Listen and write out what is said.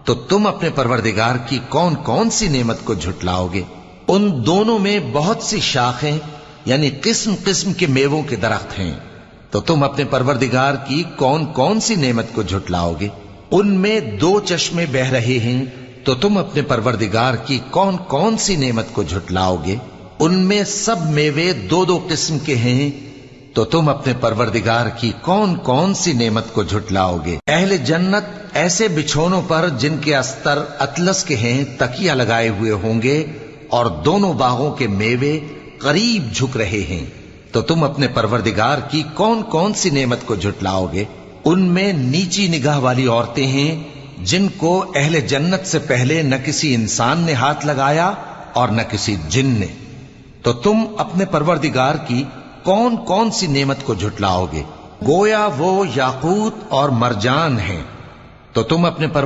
تو تم اپنے پروردگار کی کون کون سی نعمت کو جھٹلاؤگے؟ ان دونوں میں بہت سی شاخیں یعنی قسم قسم کے میووں کے درخت ہیں، تو تم اپنے پروردگار کی کون کون سی نعمت کو جھٹلاؤگے؟ ان میں 2 چشمے بہ رہے ہیں، تو تم اپنے پروردگار کی کون کون سی نعمت کو جھٹلاؤگے؟ ان میں سب میوے 2 قسم کے ہیں، تو تم اپنے پروردگار کی کون کون سی نعمت کو جھٹلاؤگے؟ اہل جنت ایسے بچھونوں پر جن کے استر اطلس کے ہیں تکیہ لگائے ہوئے ہوں گے، اور دونوں باغوں کے میوے قریب جھک رہے ہیں، تو تم اپنے پروردگار کی کون کون سی نعمت کو جھٹلاؤگے؟ ان میں نیچی نگاہ والی عورتیں ہیں جن کو اہل جنت سے پہلے نہ کسی انسان نے ہاتھ لگایا اور نہ کسی جن نے، تو تم اپنے پروردگار کی کون کون سی نعمت کو جھٹلاؤگے؟ گویا وہ یاقوت اور مرجان ہیں، تو تم اپنے